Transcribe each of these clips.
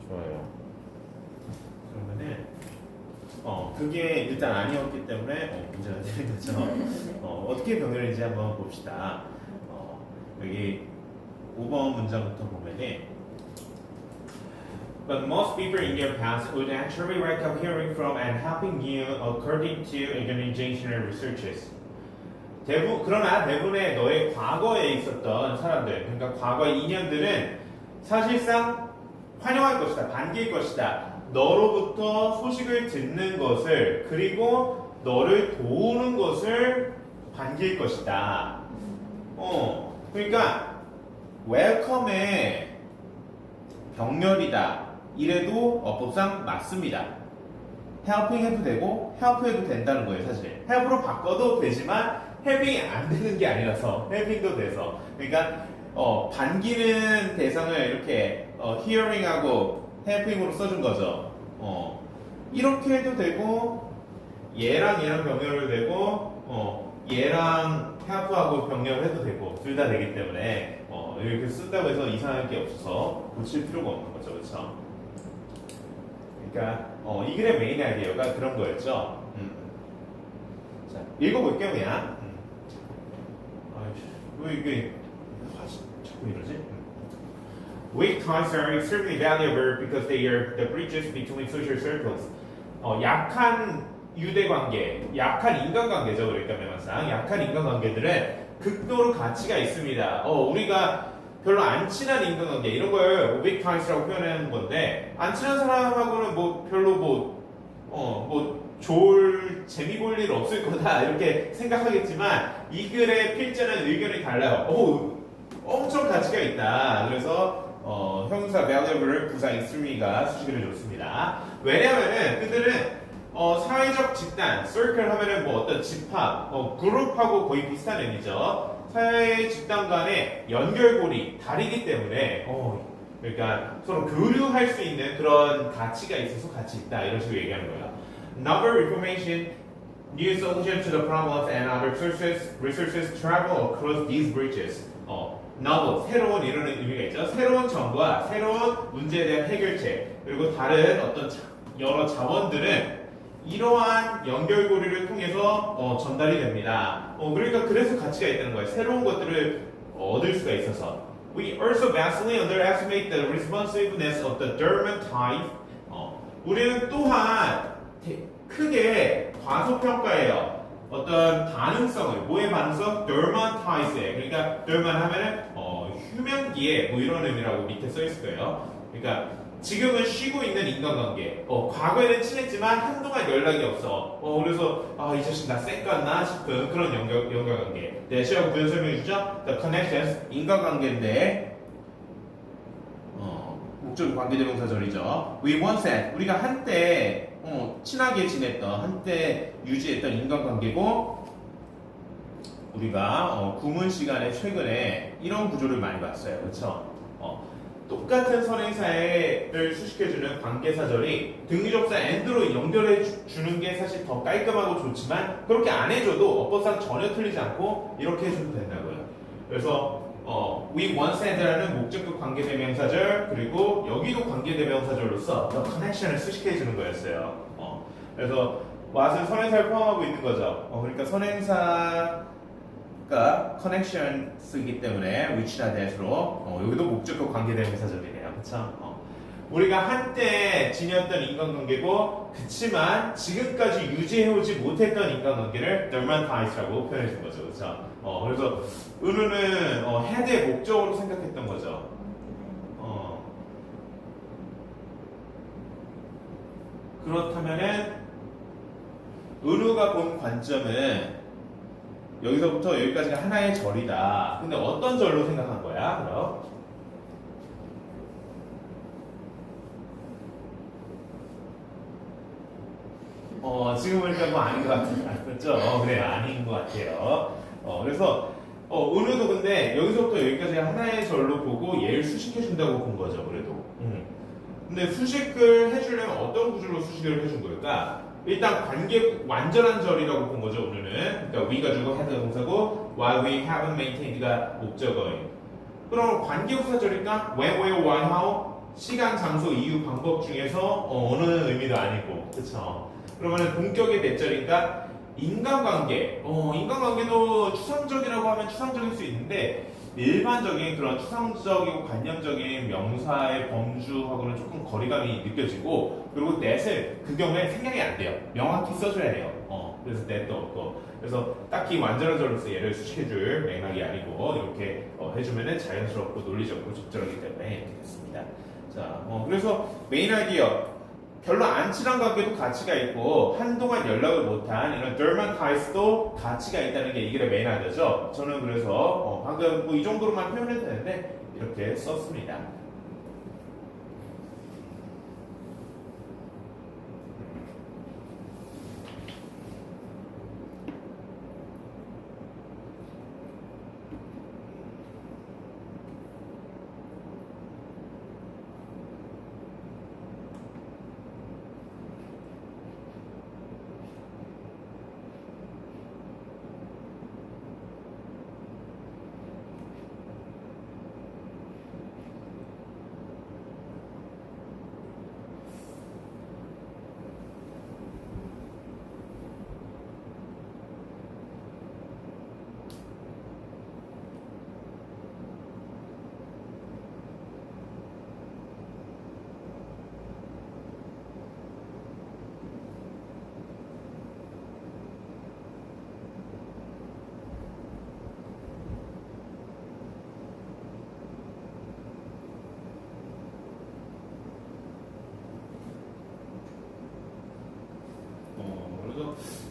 좋아요. 그러면은 그게 일단 아니었기 때문에 문제가 되는 거죠. 어떻게 병렬인지 한번 봅시다. 여기 5번 문장부터 보면은 But most people in your past would actually welcome hearing from and helping you according to organizational researches. 그러나 대부분의 너의 과거에 있었던 사람들, 그러니까 과거의 인연들은 사실상 환영할 것이다, 반길 것이다. 너로부터 소식을 듣는 것을, 그리고 너를 도우는 것을 반길 것이다. 그러니까 웰컴의 병렬이다. 이래도 어법상 맞습니다. helping 해도 되고 help 해도 된다는 거예요. 사실 help으로 바꿔도 되지만 helping이 안 되는 게 아니라서 helping도 돼서, 그러니까 반기는 대상을 이렇게 hearing하고 helping으로 써준 거죠. 이렇게 해도 되고 얘랑 얘랑 병렬을 되고 얘랑 help하고 병렬을 해도 되고 둘 다 되기 때문에 이렇게 쓴다고 해서 이상할 게 없어서 고칠 필요가 없는 거죠. 그렇죠? 그러니까 이 글의 메인 아이디어가 그런 거였죠. 자, 읽어볼게요 그냥. 왜 이게 자꾸 이러지? Weak ties are extremely valuable because they are the bridges between social circles. 약한 유대관계, 약한 인간관계죠. 그러니까 명사상 약한 인간관계들은 극도로 가치가 있습니다. 우리가 별로 안 친한 인간관계 이런 걸 weak ties라고 표현하는 건데, 안 친한 사람하고는 뭐 별로 재미 볼 일 없을 거다 이렇게 생각하겠지만 이 글의 필자는 의견이 달라요. 엄청 가치가 있다. 그래서 형용사 valuable을 부사 extreme가 수식을 줬습니다. 왜냐면은 그들은 사회적 집단, circle 하면은 뭐 어떤 집합, 그룹하고 거의 비슷한 의미죠. 사회 집단 간의 연결고리, 다리기 때문에 그러니까 서로 교류할 수 있는 그런 가치가 있어서 가치 있다 이런 식으로 얘기하는 거예요. Novel information, new solutions to the problems and other resources travel across these bridges. novel, 새로운 이런 의미가 있죠. 새로운 정보와 새로운 문제에 대한 해결책, 그리고 다른 어떤 여러 자원들은 이러한 연결고리를 통해서 전달이 됩니다. 그러니까 그래서 가치가 있다는 거예요. 새로운 것들을 얻을 수가 있어서. We also vastly underestimate the responsiveness of the dormant tide. 우리는 또한 크게 과소평가해요. 어떤 반응성을, 뭐의 반응성? dormant tide에. 그러니까 dormant 하면은 휴면기에 뭐 이런 의미라고 밑에 써 있을 거예요. 그러니까 지금은 쉬고 있는 인간관계. 과거에는 친했지만 한동안 연락이 없어. 그래서 이 자식 나 쌩깠나 싶은 그런 연결관계. 네, 제가 구현 설명해 주죠. The connections, 인간관계인데 목적 관계대명사절이죠. We once had, 우리가 한때 친하게 지냈던, 한때 유지했던 인간관계고, 우리가 구문 시간에 최근에 이런 구조를 많이 봤어요. 그렇죠? 똑같은 선행사를 수식해주는 관계사절이 등유접사 and로 연결해 주는 게 사실 더 깔끔하고 좋지만, 그렇게 안 해줘도 어법상 전혀 틀리지 않고 이렇게 해줘도 된다고요. 그래서 we once had라는 목적격 관계대명사절, 그리고 여기도 관계대명사절로서 the connection을 수식해주는 거였어요. 그래서 what은 선행사를 포함하고 있는 거죠. 그러니까 선행사가 connection 쓰기 때문에 which나 that으로 여기도 목적격 관계대명사절이네요. 그쵸? 우리가 한때 지녔던 인간관계고, 그치만 지금까지 유지해오지 못했던 인간관계를 dormant ties라고 표현해준 거죠. 그쵸? 그래서 은우는 had의 목적으로 생각했던 거죠. 그렇다면은 은우가 본 관점은 여기서부터 여기까지가 하나의 절이다. 근데 어떤 절로 생각한 거야? 그럼? 지금 보니까 뭐 아닌 것 같죠? 그래, 아닌 것 같아요. 그래서 은우도 근데 여기서부터 여기까지가 하나의 절로 보고 얘를 수식해준다고 본 거죠. 그래도. 근데 수식을 해주려면 어떤 구조로 수식을 해준 걸까? 일단 완전한 절이라고 본 거죠. 오늘은. 그러니까 we가 주고 had 동사고 while we haven't maintained가 목적어예요. 그럼 관계부사절일까? when, where, why, how? 시간, 장소, 이유, 방법 중에서 어느 의미도 아니고, 그쵸? 그러면은 동격의 대절이니까 인간관계, 인간관계도 추상적이라고 하면 추상적일 수 있는데 일반적인 그런 추상적이고 관념적인 명사의 범주하고는 조금 거리감이 느껴지고 그리고 that을 그 경우에 생략이 안 돼요. 명확히 써줘야 해요. 그래서 that도 없고 그래서 딱히 완전한 절로서 얘를 수식해줄 맥락이 아니고 이렇게 해주면은 자연스럽고 논리적으로 적절하기 때문에 이렇게 됐습니다. 자, 그래서 메인 아이디어 별로 안 친한 관계도 가치가 있고 한동안 연락을 못한 이런 dormant ties도 가치가 있다는 게 이 글의 메인 아이디어죠. 저는 그래서 방금 뭐 이 정도로만 표현해도 되는데 이렇게 썼습니다.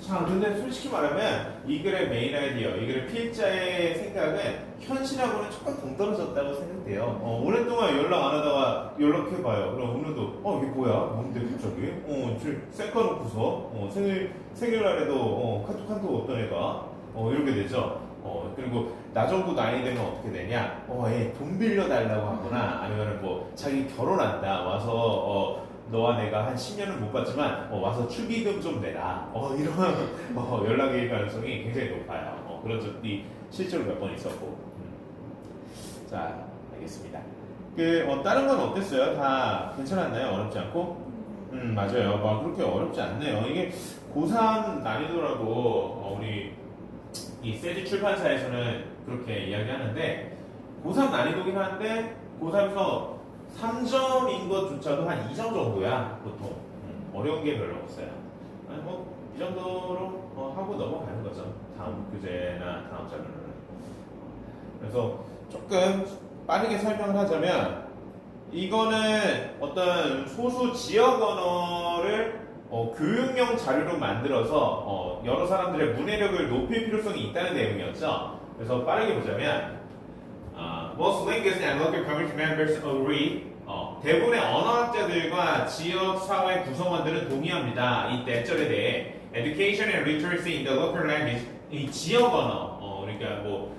자, 근데 솔직히 말하면 이 글의 메인 아이디어, 이 글의 필자의 생각은 현실하고는 조금 동떨어졌다고 생각돼요. 오랫동안 연락 안 하다가 연락해봐요. 그럼 오늘도 이게 뭐야? 뭔데 갑자기? 쌩까놓고서 생일날에도 카톡 어떤 애가 이렇게 되죠. 그리고 나 정도 나이 되면 어떻게 되냐? 얘 돈 빌려달라고 하거나 아니면 뭐 자기 결혼한다 와서 너와 내가 한 10년을 못 봤지만 와서 축의금 좀 내라 이런 연락의 가능성이 굉장히 높아요. 그런 적이 실제로 몇 번 있었고 자 알겠습니다. 다른 건 어땠어요? 다 괜찮았나요? 어렵지 않고? 맞아요. 막 그렇게 어렵지 않네요. 이게 고3 난이도라고 우리 이 세지 출판사에서는 그렇게 이야기하는데 고3 난이도긴 한데 고3에서 3점인 것조차도 한 2점 정도야 보통. 어려운 게 별로 없어요. 아니 이 정도로 하고 넘어가는 거죠. 다음 교재나 다음 자료는. 그래서 조금 빠르게 설명을 하자면 이거는 어떤 소수 지역 언어를 교육용 자료로 만들어서 여러 사람들의 문해력을 높일 필요성이 있다는 내용이었죠. 그래서 빠르게 보자면 most linguists and local community members agree. 대부분의 언어학자들과 지역 사회 구성원들은 동의합니다. 이 대절에 대해 education and literacy in the local language 이 지역 언어 그러니까 뭐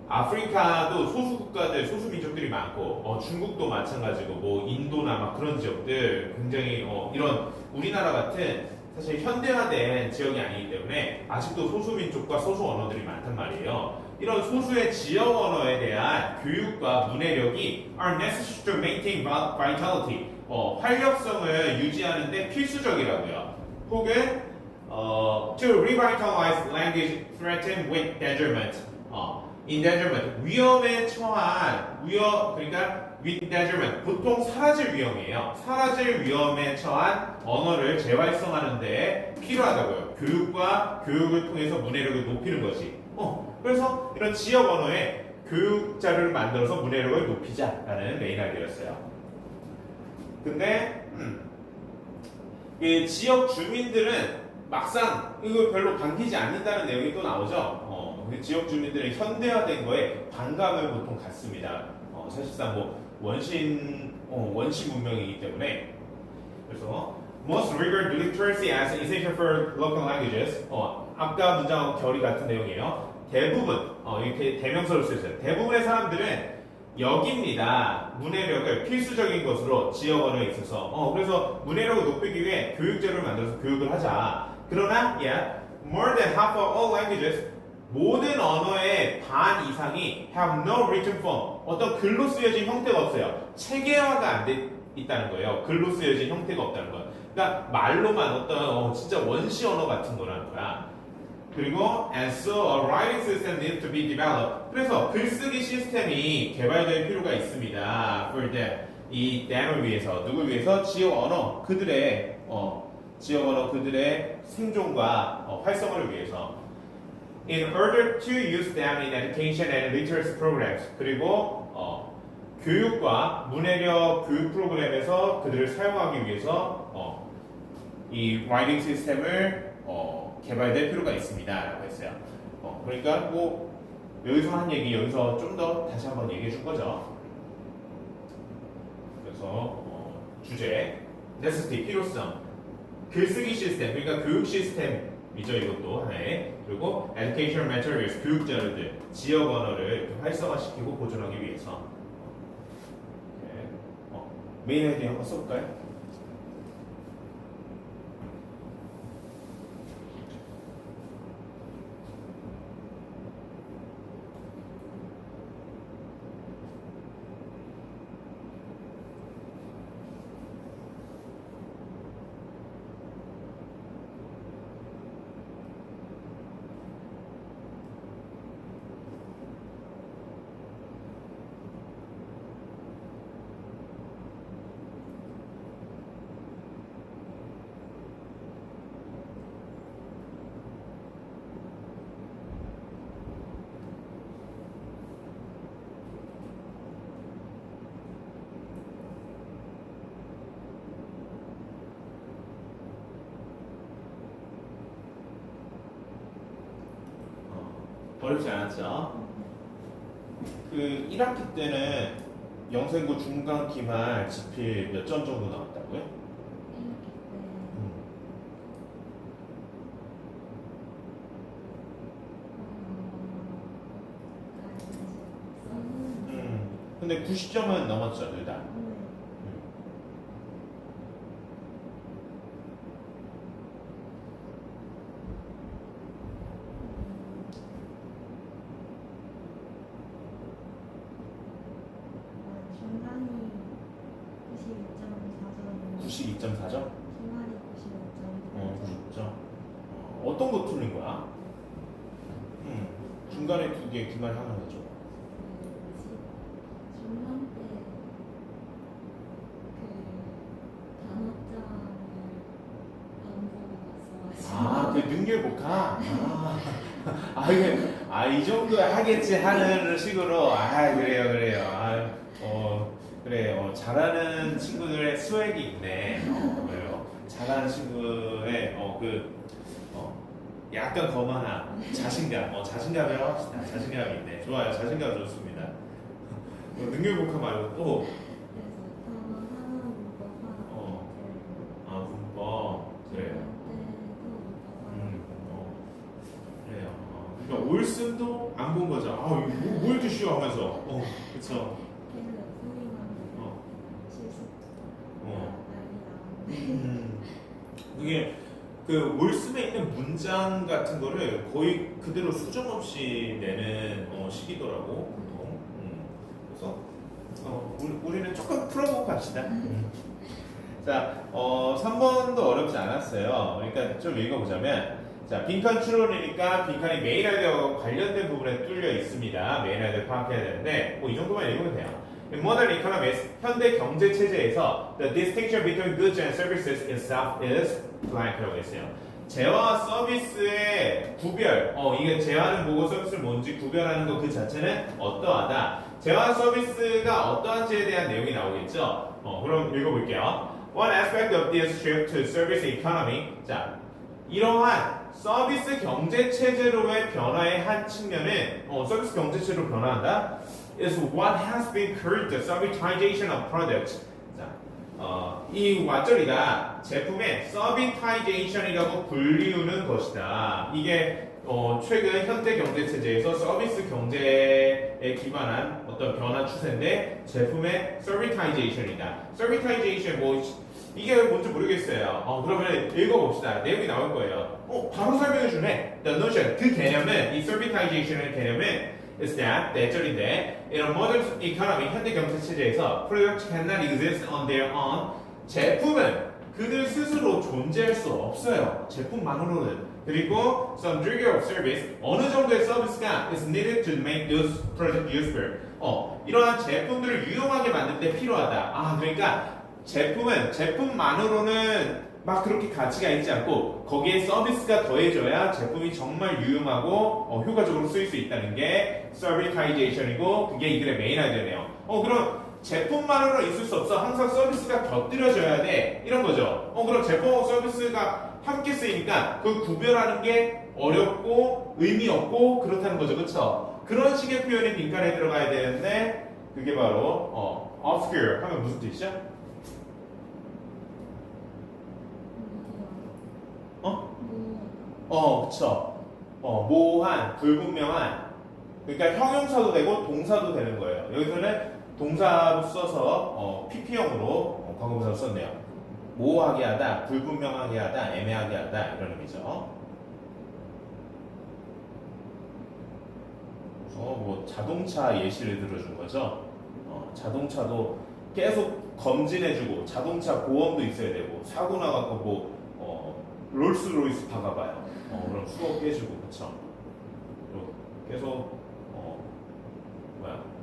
아프리카도 소수 국가들, 소수 민족들이 많고 중국도 마찬가지고 뭐 인도나 막 그런 지역들 굉장히 이런 우리나라 같은 사실 현대화된 지역이 아니기 때문에 아직도 소수 민족과 소수 언어들이 많단 말이에요. 이런 소수의 지역 언어에 대한 교육과 문해력이 are necessary to maintain vitality. 활력성을 유지하는데 필수적이라고요. 혹은 to revitalize language threatened with endangerment. endangerment 위험에 처한 그러니까 with endangerment 보통 사라질 위험이에요. 사라질 위험에 처한 언어를 재활성하는데 필요하다고요. 교육과 교육을 통해서 문해력을 높이는 것이. 그래서 이런 지역 언어의 교육 자료를 만들어서 문해력을 높이자라는 메인 아이디어였어요. 근데 이 지역 주민들은 막상 이거 별로 반기지 않는다는 내용이 또 나오죠. 지역 주민들은 현대화된 거에 반감을 보통 갖습니다. 사실상 뭐 원신 문명이기 때문에. 그래서 most regard literacy as essential for local languages. 아까 문장하고 결이 같은 내용이에요. 대부분 이렇게 대명사로 쓰였어요. 대부분의 사람들은 여기입니다. 문해력을 필수적인 것으로 지역 언어에 있어서 그래서 문해력을 높이기 위해 교육제를 만들어서 교육을 하자. 그러나 more than half of all languages 모든 언어의 반 이상이 have no written form 어떤 글로 쓰여진 형태가 없어요. 체계화가 안 있다는 거예요. 글로 쓰여진 형태가 없다는 거야. 그러니까 말로만 어떤 진짜 원시 언어 같은 거라는 거야. 그리고 and so a writing system needs to be developed. 그래서 글쓰기 시스템이 개발될 필요가 있습니다. For them. 이 them을 위해서 누굴 위해서? 지역 언어 그들의 지역 언어 그들의 생존과 활성화를 위해서. In order to use them in education and literacy programs. 그리고 교육과 문해력 교육 프로그램에서 그들을 사용하기 위해서 이 writing 시스템을 개발될 필요가 있습니다라고 했어요. 그러니까 뭐 여기서 한 얘기 여기서 좀 더 다시 한번 얘기해 준 거죠. 그래서 주제, necessity 필요성, 글쓰기 시스템 그러니까 교육 시스템이죠 이것도 하나의. 그리고 educational materials 교육 자료들, 지역 언어를 이렇게 활성화시키고 보존하기 위해서. 메인 헤딩 한번 써볼까요? 어렵지 않았죠? 그 1학기 때는 영생고 중간 기말 지필 몇 점 정도 나왔다고요? 근데 90점은 넘었죠, 둘 다. 중간이 92.4점. 92.4점? 기말이 95점. 90점. 어떤 거 틀린 거야? 중간에 두 개, 기말 하나 해줘. 중간 때 그 단어장을 반복이 왔어가지고. 그 능률복화? 이 정도 하겠지 하는 식으로. 그래요. 그래. 잘하는 친구들의 수액이 있네. 그래요. 잘하는 친구의 약간 거만함, 자신감. 자신감이라고 합시다. 자신감이 있네. 좋아요. 자신감 좋습니다. 능률복화 말고 또. 그래서 단어 하나 문법 하나. 문법. 그래요. 문법 그래요. 그러니까 올슨도 안 본 거죠. 뭐 이렇게 쉬워 하면서. 그쵸. 걔는 소리만 실수. 난리 나는데. 이게 그 올슨에 있는 문장 같은 거를 거의 그대로 수정 없이 내는 식이더라고 보통. 그래서 우리는 조금 풀어보고 갑시다. 자, 3번도 어렵지 않았어요. 그러니까 좀 읽어보자면, 자, 빈칸 추론이니까 빈칸이 메인 아이디어와 관련된 부분에 뚫려 있습니다. 메인 아이디어 파악해야 되는데, 이 정도만 읽으면 돼요. In modern economics, 현대 경제 체제에서 the distinction between goods and services itself is blank라고 했어요. 재화와 서비스의 구별, 이게 재화는 뭐고 서비스는 뭔지 구별하는 것 그 자체는 어떠하다. 재화 서비스가 어떠한지에 대한 내용이 나오겠죠. 그럼 읽어볼게요. One aspect of this shift to service economy. 자, 이러한 서비스 경제 체제로의 변화의 한 측면은 서비스 경제 체제로 변화한다. Is what has been called the servitization of products. 자, 이 완전히가 제품의 servitization이라고 불리우는 것이다. 이게 최근 현대 경제 체제에서 서비스 경제에 기반한 어떤 변화 추세인데 제품의 servitization이다. servitization 이게 뭔지 모르겠어요. 그러면 읽어봅시다. 내용이 나올 거예요. 바로 설명해 주네. The notion 그 개념은 이 servitization의 개념은 is that 대절인데 in a modern economy 현대 경제 체제에서 products cannot exist on their own. 제품은 그들 스스로 존재할 수 없어요. 제품만으로는. 그리고 some degree of service 어느 정도의 서비스가 is needed to make those products useful. 이러한 제품들을 유용하게 만들 때 필요하다. 아, 그러니까 제품은 제품만으로는 막 그렇게 가치가 있지 않고 거기에 서비스가 더해져야 제품이 정말 유용하고 효과적으로 쓰일 수 있다는 게 servitization이고 그게 이 글의 메인 아이디어네요. 그럼 제품만으로 있을 수 없어. 항상 서비스가 곁들여져야 돼. 이런 거죠. 그럼 제품하고 서비스가 함께 쓰이니까 그걸 구별하는 게 어렵고 의미 없고 그렇다는 거죠. 그쵸? 그런 식의 표현이 빈칸에 들어가야 되는데 그게 바로 obscure 하면 무슨 뜻이죠? 그쵸. 모호한, 불분명한. 그러니까 형용사도 되고 동사도 되는 거예요. 여기서는 동사로 써서 PP형으로 관계부사로 썼네요. 모호하게 하다, 불분명하게 하다, 애매하게 하다 이런 의미죠. 뭐 자동차 예시를 들어준 거죠. 자동차도 계속 검진해주고 자동차 보험도 있어야 되고 사고 나갖고 뭐 롤스로이스 박아봐요. 그럼 수거 깨지고 그쵸. 계속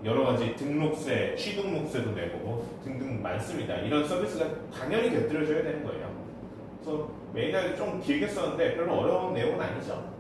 여러 가지 등록세, 취등록세도 내고 등등 많습니다. 이런 서비스가 당연히 곁들여져야 되는 거예요. 그래서 메인하게 좀 길게 썼는데 별로 어려운 내용은 아니죠.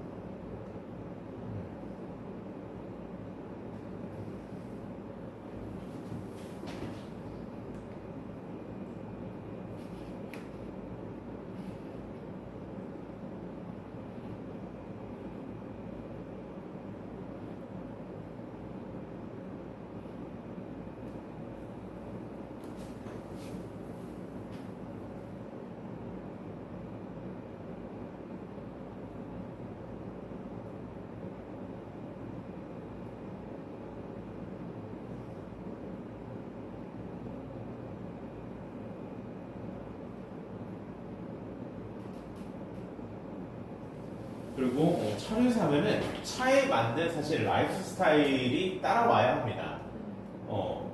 그리고 차를 사면은 차에 맞는 사실 라이프 스타일이 따라와야 합니다.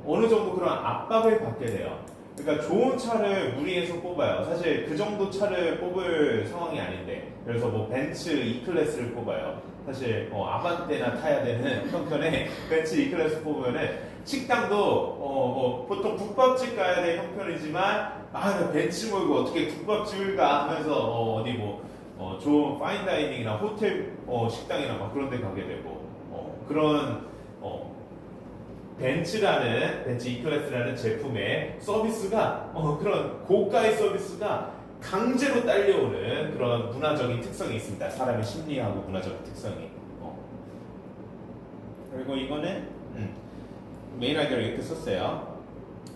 어느 정도 그런 압박을 받게 돼요. 그러니까 좋은 차를 무리해서 뽑아요. 사실 그 정도 차를 뽑을 상황이 아닌데, 그래서 뭐 벤츠 E클래스를 뽑아요. 사실 아반떼나 타야 되는 형편에 벤츠 E클래스 뽑으면은 식당도 보통 국밥집 가야 될 형편이지만 벤츠 몰고 어떻게 국밥집을 가 하면서 어디 뭐 좋은 파인다이닝이나 호텔 식당이나 막 그런 데 가게 되고 그런 벤츠 E클래스라는 제품의 서비스가 그런 고가의 서비스가 강제로 딸려오는 그런 문화적인 특성이 있습니다. 사람의 심리하고 문화적인 특성이. 그리고 이거는 메인 아이디어를 이렇게 썼어요.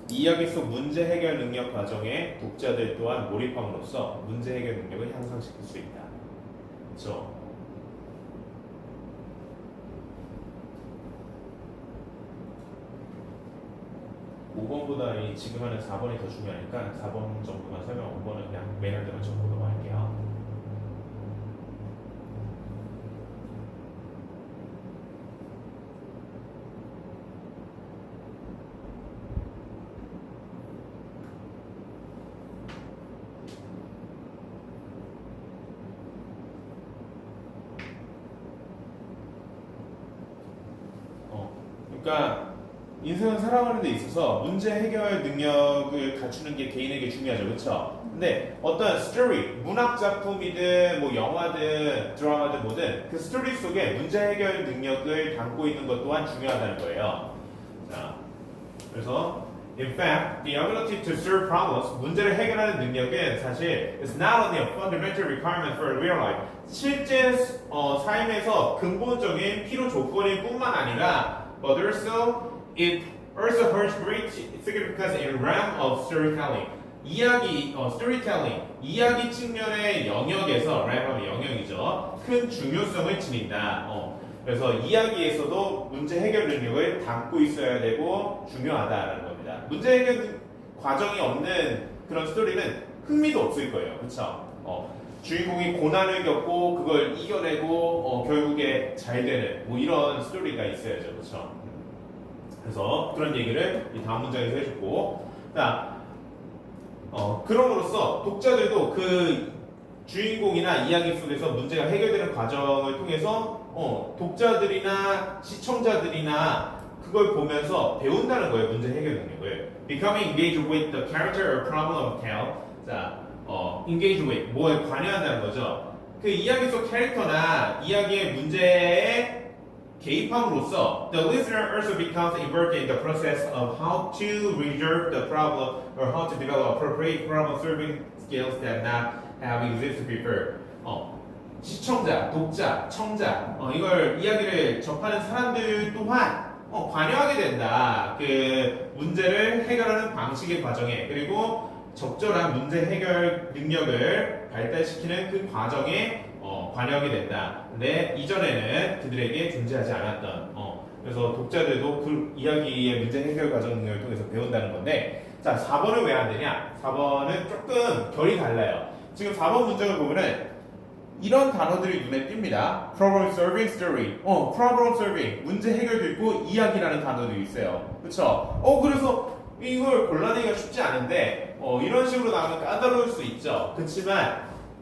이야기 속 문제 해결 능력 과정에 독자들 또한 몰입함으로써 문제 해결 능력을 향상시킬 수 있다. 그렇죠? 5번보다 지금 하는 4번이 더 중요하니까 4번 정도만 설명, 5번은 그냥 메인 아이디어만 적고 넘어갈게요. 그러니까 인생을 살아가는 데 있어서 문제 해결 능력을 갖추는 게 개인에게 중요하죠. 그렇죠? 근데 어떤 스토리, 문학 작품이든 뭐 영화든 드라마든 뭐든 그 스토리 속에 문제 해결 능력을 담고 있는 것 또한 중요하다는 거예요. 자, 그래서 in fact, the ability to solve problems, 문제를 해결하는 능력은 사실 is not only a fundamental requirement for real life. 실제 삶에서 근본적인 필요 조건일 뿐만 아니라 but also it also holds great significance in the realm of storytelling. storytelling, 이야기 측면의 영역에서, realm의 영역이죠. 큰 중요성을 지닌다. 그래서 이야기에서도 문제 해결 능력을 담고 있어야 되고 중요하다라는 겁니다. 문제 해결 과정이 없는 그런 스토리는 흥미도 없을 거예요. 그렇죠? 주인공이 고난을 겪고 그걸 이겨내고 결국에 잘 되는 뭐 이런 스토리가 있어야죠, 그렇죠? 그래서 그런 얘기를 이 다음 문장에서 해줬고, 자, 그럼으로써 독자들도 그 주인공이나 이야기 속에서 문제가 해결되는 과정을 통해서 독자들이나 시청자들이나 그걸 보면서 배운다는 거예요, 문제 해결 능력을. Becoming engaged with the character or problem of tale. 자, engage with 뭐에 관여한다는 거죠. 그 이야기 속 캐릭터나 이야기의 문제에 개입함으로써 the listener also becomes involved in the process of how to resolve the problem or how to develop appropriate problem-solving skills that not have existed before. 시청자, 독자, 청자 이걸 이야기를 접하는 사람들 또한 관여하게 된다. 그 문제를 해결하는 방식의 과정에 그리고 적절한 문제 해결 능력을 발달시키는 그 과정에 관여하게 된다. 근데 이전에는 그들에게 존재하지 않았던 그래서 독자들도 그 이야기의 문제 해결 과정 능력을 통해서 배운다는 건데, 자 4번은 왜 안 되냐? 4번은 조금 결이 달라요. 지금 4번 문장을 보면은 이런 단어들이 눈에 띕니다. Problem solving story. Problem solving. 문제 해결도 있고 이야기라는 단어도 있어요. 그쵸? 그래서 이걸 골라내기가 쉽지 않은데 이런 식으로 나오면 까다로울 수 있죠. 그렇지만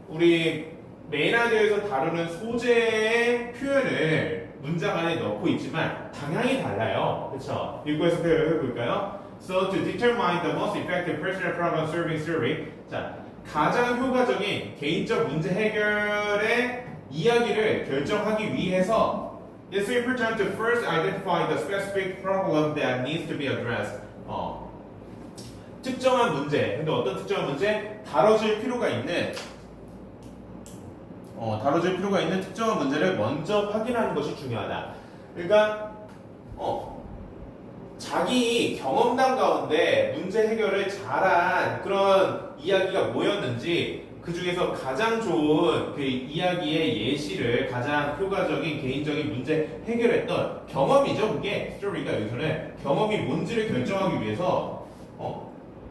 우리 메인 아이디어에서 다루는 소재의 표현을 문장 안에 넣고 있지만 방향이 달라요. 그렇죠? 읽고 해석해 볼까요? So to determine the most effective personal problem solving theory. 자, 가장 효과적인 개인적 문제 해결의 이야기를 결정하기 위해서 it's important to first identify the specific problem that needs to be addressed. 특정한 문제, 근데 어떤 특정한 문제? 다뤄질 필요가 있는 특정한 문제를 먼저 확인하는 것이 중요하다. 그러니까 자기 경험담 가운데 문제 해결을 잘한 그런 이야기가 뭐였는지 그 중에서 가장 좋은 그 이야기의 예시를 가장 효과적인 개인적인 문제 해결했던 경험이죠. 그게 스토리가 여기서는 경험이 뭔지를 결정하기 위해서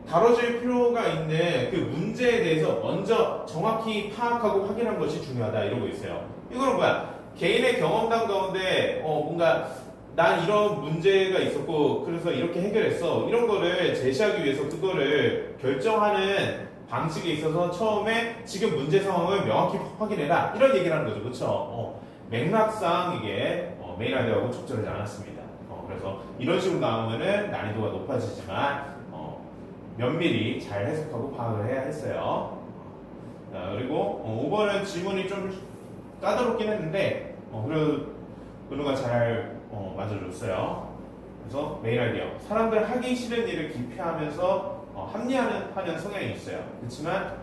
다뤄질 필요가 있는 그 문제에 대해서 먼저 정확히 파악하고 확인한 것이 중요하다 이러고 있어요. 이거는 뭐야? 개인의 경험담 가운데 뭔가 난 이런 문제가 있었고 그래서 이렇게 해결했어 이런 거를 제시하기 위해서 그거를 결정하는 방식에 있어서 처음에 지금 문제 상황을 명확히 확인해라 이런 얘기를 하는 거죠. 그렇죠? 맥락상 이게 메인 아이디어하고 적절하지 않았습니다. 그래서 이런 식으로 나오면은 난이도가 높아지지만 면밀히 잘 해석하고 파악을 해야 했어요. 그리고 5번은 질문이 좀 까다롭긴 했는데 그래도 은우가 잘 맞아줬어요. 그래서 메인 아이디어 사람들 하기 싫은 일을 기피하면서 합리화하는 성향이 있어요. 그렇지만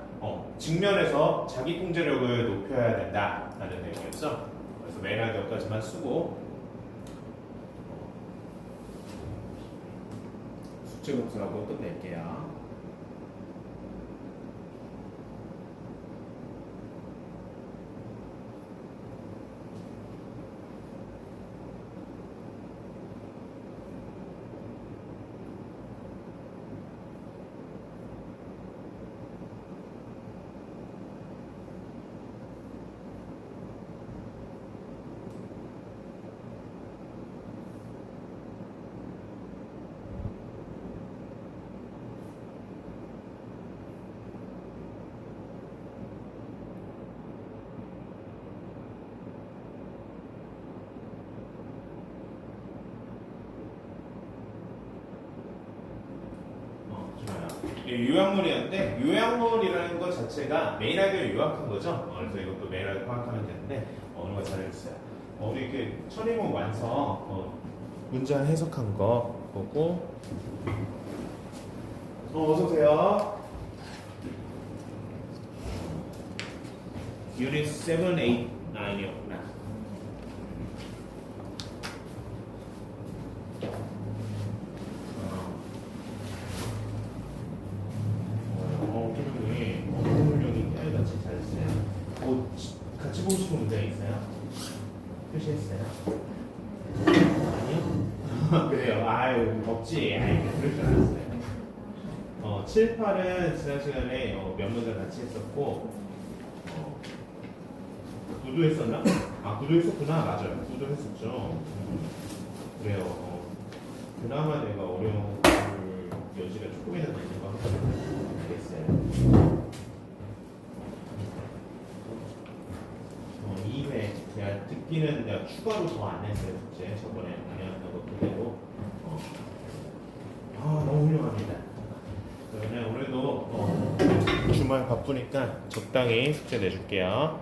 직면에서 자기 통제력을 높여야 된다라는 내용이었죠. 그래서 메인 아이디어까지만 쓰고 숙제 복습하고 끝낼게요. 요약물이었는데 요약물이라는 것 자체가 메인 아이디어를 요약한 거죠. 그래서 이것도 메인 아이디어 파악하면 되는데 어느 거 잘해줬어요. 우리 이렇게 천리문 완성 문장 해석한 거 보고 어서 오세요. 유닛 7, 8, 9이었구나. 같이 보고 싶은 문제 있어요? 표시했어요? 아니요? 그래요? 아유 없지. 아유 그럴 줄 알았어요. 7, 8은 지난 시간에 몇 문제 같이 했었고 구도 했었나? 아, 구도 했었구나. 맞아요. 구도 했었죠. 그래요. 그나마 내가 어려운 여지가 조금이라도 있는 것 같겠어요. 2회 제가 듣기는 내가 추가로 더 안 했어요. 숙제 저번에 당연했던 거 그대로. 너무 훌륭합니다. 그러면 오늘도 주말 바쁘니까 적당히 숙제 내줄게요.